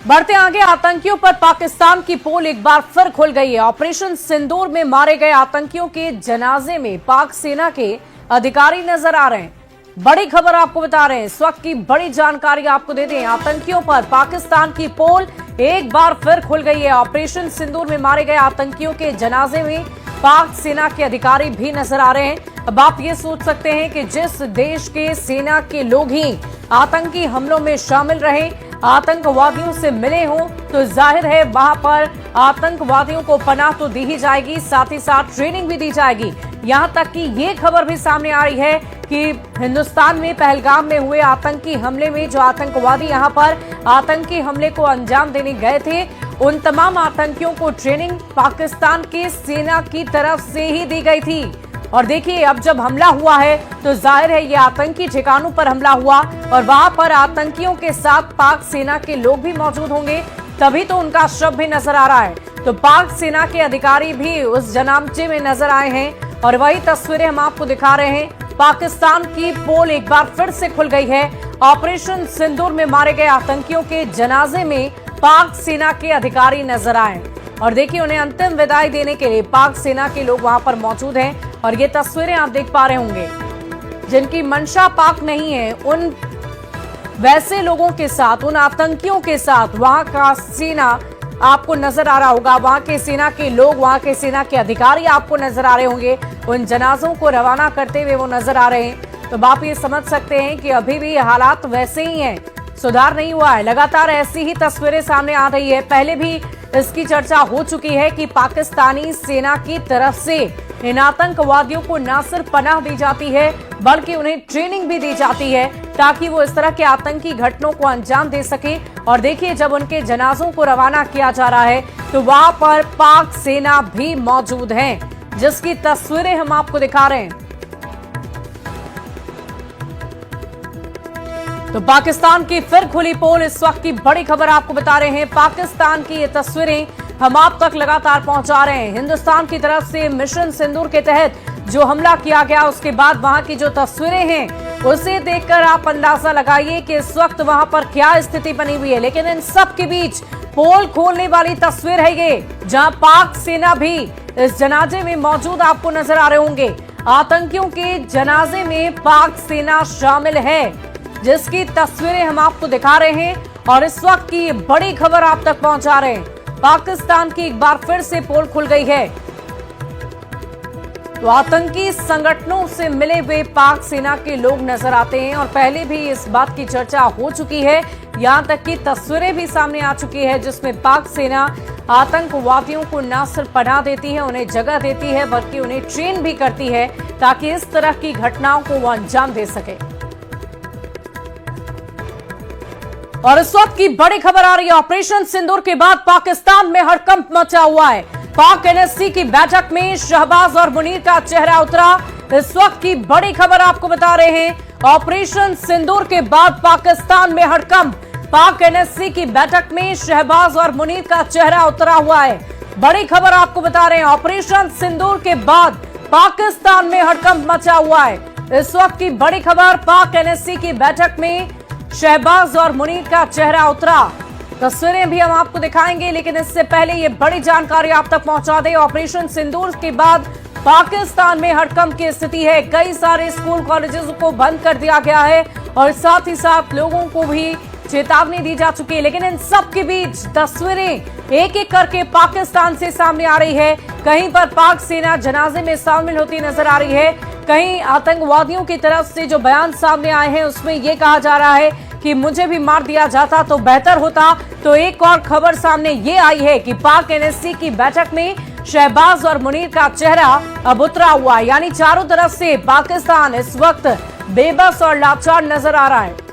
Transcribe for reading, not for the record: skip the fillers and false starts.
बढ़ते आगे, आतंकियों पर पाकिस्तान की पोल एक बार फिर खुल गई है। ऑपरेशन सिंदूर में मारे गए आतंकियों के जनाजे में पाक सेना के अधिकारी नजर आ रहे हैं। बड़ी खबर आपको बता रहे हैं, इस वक्त की बड़ी जानकारी आपको दे दें। आतंकियों पर पाकिस्तान की पोल एक बार फिर खुल गई है। ऑपरेशन सिंदूर में मारे गए आतंकियों के जनाजे में पाक सेना के अधिकारी भी नजर आ रहे हैं। अब आप ये सोच सकते हैं कि जिस देश के सेना के लोग ही आतंकी हमलों में शामिल रहे, आतंकवादियों से मिले हों, तो जाहिर है वहां पर आतंकवादियों को पनाह तो दी ही जाएगी, साथ ही साथ ट्रेनिंग भी दी जाएगी। यहां तक कि ये खबर भी सामने आ रही है कि हिंदुस्तान में पहलगाम में हुए आतंकी हमले में जो आतंकवादी यहां पर आतंकी हमले को अंजाम देने गए थे, उन तमाम आतंकियों को ट्रेनिंग पाकिस्तान की सेना की तरफ से ही दी गई थी। और देखिए, अब जब हमला हुआ है तो जाहिर है ये आतंकी ठिकानों पर हमला हुआ और वहां पर आतंकियों के साथ पाक सेना के लोग भी मौजूद होंगे, तभी तो उनका शव भी नजर आ रहा है। तो पाक सेना के अधिकारी भी उस जनामचे में नजर आए हैं और वही तस्वीरें हम आपको दिखा रहे हैं। पाकिस्तान की पोल एक बार फिर से खुल गई है। ऑपरेशन सिंदूर में मारे गए आतंकियों के जनाजे में पाक सेना के अधिकारी नजर आए और देखिए, उन्हें अंतिम विदाई देने के लिए पाक सेना के लोग वहां पर मौजूद हैं। और ये तस्वीरें आप देख पा रहे होंगे, जिनकी मंशा पाक नहीं है, उन वैसे लोगों के साथ, उन आतंकियों के साथ वहां का सेना आपको नजर आ रहा होगा। वहां के सेना के लोग, वहां के सेना के अधिकारी आपको नजर आ रहे होंगे। उन जनाजों को रवाना करते हुए वो नजर आ रहे हैं। तो आप ये समझ सकते हैं कि अभी भी हालात वैसे ही हैं, सुधार नहीं हुआ है। लगातार ऐसी ही तस्वीरें सामने आ रही है। पहले भी इसकी चर्चा हो चुकी है कि पाकिस्तानी सेना की तरफ से इन आतंकवादियों को न सिर्फ पनाह दी जाती है, बल्कि उन्हें ट्रेनिंग भी दी जाती है ताकि वो इस तरह के आतंकी घटनाओं को अंजाम दे सके। और देखिए, जब उनके जनाजों को रवाना किया जा रहा है तो वहां पर पाक सेना भी मौजूद है, जिसकी तस्वीरें हम आपको दिखा रहे हैं। तो पाकिस्तान की फिर खुली पोल, इस वक्त की बड़ी खबर आपको बता रहे हैं। पाकिस्तान की ये तस्वीरें हम आप तक लगातार पहुंचा रहे हैं। हिंदुस्तान की तरफ से मिशन सिंदूर के तहत जो हमला किया गया, उसके बाद वहां की जो तस्वीरें हैं, उसे देखकर आप अंदाजा लगाइए कि इस वक्त वहां पर क्या स्थिति बनी हुई है। लेकिन इन सब के बीच पोल खोलने वाली तस्वीर है ये, जहां पाक सेना भी इस जनाजे में मौजूद आपको नजर आ रहे होंगे। आतंकियों के जनाजे में पाक सेना शामिल है, जिसकी तस्वीरें हम आपको दिखा रहे हैं और इस वक्त की बड़ी खबर आप तक पहुंचा रहे हैं। पाकिस्तान की एक बार फिर से पोल खुल गई है। तो आतंकी संगठनों से मिले हुए पाक सेना के लोग नजर आते हैं और पहले भी इस बात की चर्चा हो चुकी है, यहां तक कि तस्वीरें भी सामने आ चुकी है, जिसमें पाक सेना आतंकवादियों को न सिर्फ पनाह देती है, उन्हें जगह देती है, बल्कि उन्हें ट्रेन भी करती है ताकि इस तरह की घटनाओं को वो अंजाम दे सके। और इस वक्त की बड़ी खबर आ रही है, ऑपरेशन सिंदूर के बाद पाकिस्तान में हड़कंप मचा हुआ है। पाक एनएससी की बैठक में शहबाज और मुनीर का चेहरा उतरा। इस वक्त की बड़ी खबर आपको बता रहे हैं, ऑपरेशन सिंदूर के बाद पाकिस्तान में हड़कंप। पाक एनएससी की बैठक में शहबाज और मुनीर का चेहरा उतरा हुआ है। बड़ी खबर आपको बता रहे हैं, ऑपरेशन सिंदूर के बाद पाकिस्तान में हड़कंप मचा हुआ है। इस वक्त की बड़ी खबर, पाक एनएससी की बैठक में शहबाज और मुनीर का चेहरा उतरा। तस्वीरें भी हम आपको दिखाएंगे, लेकिन इससे पहले ये बड़ी जानकारी आप तक पहुंचा दें। ऑपरेशन सिंदूर के बाद पाकिस्तान में हड़कंप की स्थिति है। कई सारे स्कूल कॉलेजेस को बंद कर दिया गया है और साथ ही साथ लोगों को भी चेतावनी दी जा चुकी है। लेकिन इन सब के बीच तस्वीरें एक एक करके पाकिस्तान से सामने आ रही है। कहीं पर पाक सेना जनाजे में शामिल होती नजर आ रही है, कहीं आतंकवादियों की तरफ से जो बयान सामने आए हैं उसमें यह कहा जा रहा है कि मुझे भी मार दिया जाता तो बेहतर होता। तो एक और खबर सामने ये आई है कि पाक एनएससी की बैठक में शहबाज और मुनीर का चेहरा अब उतरा हुआ है, यानी चारों तरफ से पाकिस्तान इस वक्त बेबस और लाचार नजर आ रहा है।